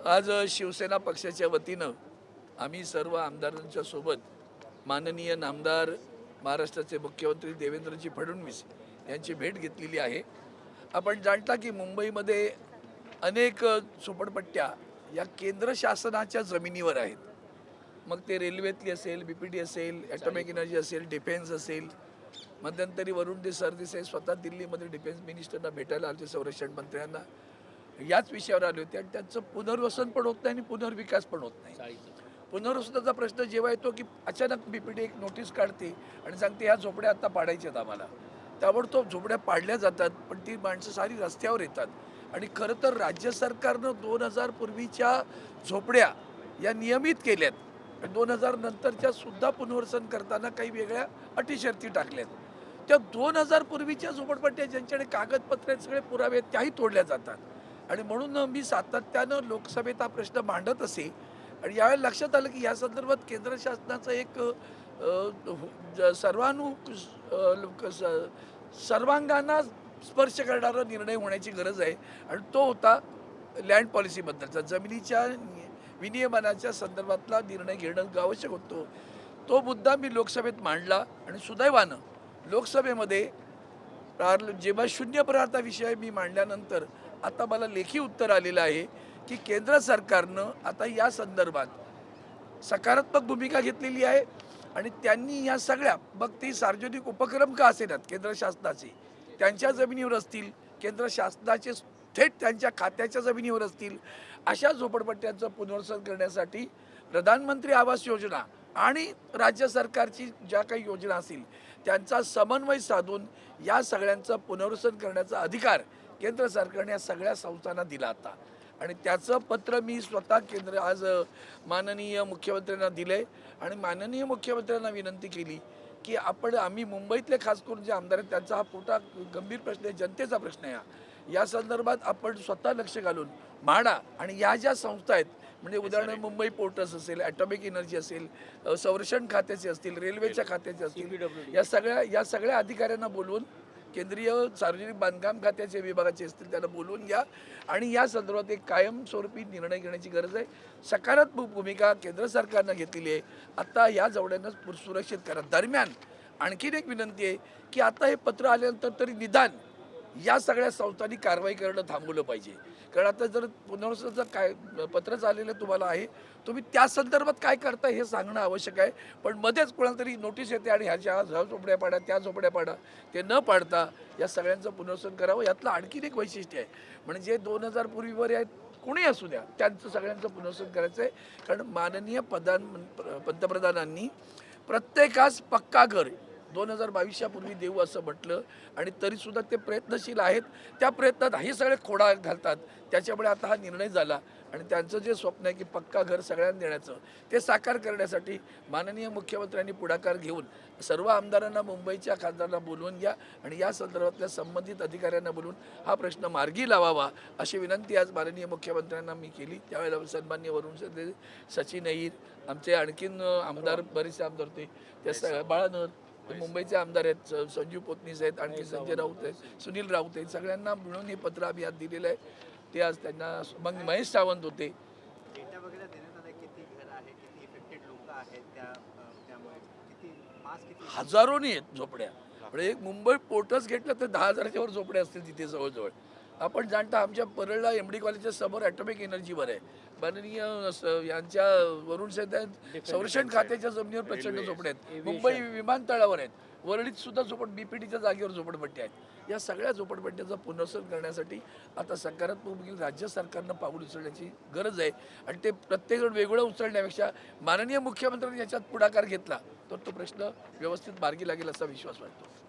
आज शिवसेना पक्षाच्या वतीनं आम्ही सर्व आमदारांच्या सोबत माननीय नामदार महाराष्ट्राचे मुख्यमंत्री देवेंद्रजी फडणवीस यांची भेट घेतलेली आहे। आपण जाणता की मुंबईमध्ये अनेक झोपडपट्ट्या या केंद्र शासनाच्या जमिनीवर आहेत। मग ते रेल्वेतली असेल, बीपीटी असेल, ॲटॉमिक एनर्जी असेल, डिफेन्स असेल। मध्यंतरी वरुण सरदेसाई स्वतः दिल्लीमध्ये डिफेन्स मिनिस्टरना भेटायला आले, संरक्षण मंत्र्यांना याच विषयावर आले होते आणि त्यांचं पुनर्वसन पण होत नाही आणि पुनर्विकास पण होत नाही। पुनर्वसनाचा प्रश्न जेव्हा येतो की अचानक बीपीटी एक नोटीस काढते आणि सांगते ह्या झोपड्या आता पाडायच्यात आम्हाला, ताबडतोब झोपड्या पाडल्या जातात, पण ती माणसं सारी रस्त्यावर येतात। आणि खरं तर राज्य सरकारनं 2000 पूर्वीच्या झोपड्या या नियमित केल्यात, 2000 नंतरच्या सुद्धा पुनर्वसन करताना काही वेगळ्या अटी शर्ती टाकल्यात। त्या 2000 पूर्वीच्या झोपडपट्ट्या ज्यांच्याकडे कागदपत्र सगळे पुरावे त्याही तोडल्या जातात। आणि म्हणून मी सातत्यानं लोकसभेत हा प्रश्न मांडत असे आणि यावेळी लक्षात आलं की या संदर्भात केंद्र शासनाचं एक सर्वांगांना स्पर्श करणारा निर्णय होण्याची गरज आहे आणि तो होता लँड पॉलिसीबद्दलचा, जमिनीच्या विनियमनाच्या संदर्भातला निर्णय घेणं आवश्यक होतं। तो मुद्दा मी लोकसभेत मांडला आणि सुदैवानं लोकसभेमध्ये जेव्हा शून्य प्रहारचा विषय मी मांडल्यानंतर आता मला लेखी उत्तर आलेलं आहे की केंद्र सरकारनं आता या संदर्भात सकारात्मक भूमिका घेतलेली आहे आणि त्यांनी या सगळ्या, मग ती सार्वजनिक उपक्रम का असेनात केंद्र शासनाचे त्यांच्या जमिनीवर असतील, केंद्र शासनाचे थेट त्यांच्या खात्याच्या जमिनीवर असतील, अशा झोपडपट्ट्यांचं पुनर्वसन करण्यासाठी प्रधानमंत्री आवास योजना आणि राज्य सरकारची ज्या काही योजना असतील त्यांचा समन्वय साधून या सगळ्यांचं पुनर्वसन करण्याचा अधिकार केंद्र सरकारने या सगळ्या संस्थांना दिला होता। आणि त्याचं पत्र मी स्वतः आज माननीय मुख्यमंत्र्यांना दिले आणि माननीय मुख्यमंत्र्यांना विनंती केली की आम्ही मुंबईतले खास करून जे आमदार आहेत त्यांचा हा मोठा गंभीर प्रश्न आहे, जनतेचा प्रश्न आहे। या संदर्भात आपण स्वतः लक्ष घालून म्हाडा आणि या ज्या संस्था आहेत, म्हणजे उदाहरण मुंबई पोर्टस असेल, ॲटॉमिक एनर्जी असेल, संरक्षण खात्याचे असतील, रेल्वेच्या खात्याचे असतील, या सगळ्या अधिकाऱ्यांना बोलवून, केंद्रीय सार्वजनिक बांधकाम खात्याचे विभागाचे असतील त्यांना बोलवून घ्या आणि या संदर्भात एक कायमस्वरूपी निर्णय घेण्याची गरज आहे। सकारात्मक भूमिका केंद्र सरकारनं घेतलेली आहे। आता या जवळ्यांना सुरक्षित करा। दरम्यान आणखीन एक विनंती आहे की आता हे पत्र आल्यानंतर तरी निदान या सगळ्या संस्थांनी कारवाई करणं थांबवलं पाहिजे, कारण आता जर पुनर्वसनाचं काय पत्रच आलेलं तुम्हाला आहे, तुम्ही त्या संदर्भात काय करता हे सांगणं आवश्यक आहे। पण मध्येच कोणाला तरी नोटीस येते आणि ह्या झोपड्या पाडा, त्या झोपड्या पाडा, ते न पाडता या सगळ्यांचं पुनर्वसन करावं। यातलं आणखीन एक वैशिष्ट्य आहे, म्हणजे 2000 पूर्वीवर आहेत कोणी असू द्या त्यांचं सगळ्यांचं पुनर्वसन करायचं आहे, कारण माननीय पंतप्रधानांनी प्रत्येकास पक्का घर 2022च्या पूर्वी देऊ असं म्हटलं आणि तरीसुद्धा ते प्रयत्नशील आहेत। त्या प्रयत्नात हे सगळे खोडा घालतात, त्याच्यामुळे आता हा निर्णय झाला आणि त्यांचं जे स्वप्न आहे की पक्का घर सगळ्यांना देण्याचं, ते साकार करण्यासाठी माननीय मुख्यमंत्र्यांनी पुढाकार घेऊन सर्व आमदारांना, मुंबईच्या खासदारांना बोलवून घ्या आणि या संदर्भातल्या संबंधित अधिकाऱ्यांना बोलवून हा प्रश्न मार्गी लावावा अशी विनंती आज माननीय मुख्यमंत्र्यांना मी केली। त्यावेळेला सन्माननीय वरुण सरदेसाई, सचिन अहिर, आमचे आणखीन आमदार, बरेचसे आमदार होते, त्या बाळानर, मुंबईचे आमदार आहेत, संजीव पोतनीस आहेत, आणखी संजय राऊत आहेत, सुनील राऊत आहेत, सगळ्यांना मिळून हे पत्र आम्ही आज दिलेलं आहे। ते आज त्यांना, मग महेश सावंत होते, हजारोनी आहेत झोपड्या। म्हणजे एक मुंबई पोर्टस घेतलं तर 10,000च्या वर झोपड्या असतील तिथे जवळजवळ। आपण जाणता आमच्या परळला MD कॉलेजच्या समोर ॲटॉमिक एनर्जीवर आहे, माननीय यांच्या वरुण सरदेसाई संरक्षण खात्याच्या जमिनीवर प्रचंड झोपड्या आहेत, मुंबई विमानतळावर आहेत, वरळीत सुद्धा बीपीटीच्या जागेवर झोपडपट्ट्या आहेत। या सगळ्या झोपडपट्ट्यांचं पुनर्वसन करण्यासाठी आता सकारात्मक राज्य सरकारनं पाऊल उचलण्याची गरज आहे आणि ते प्रत्येकजण वेगळं उचलण्यापेक्षा माननीय मुख्यमंत्र्यांनी याच्यात पुढाकार घेतला तर तो प्रश्न व्यवस्थित मार्गी लागेल असा विश्वास वाटतो।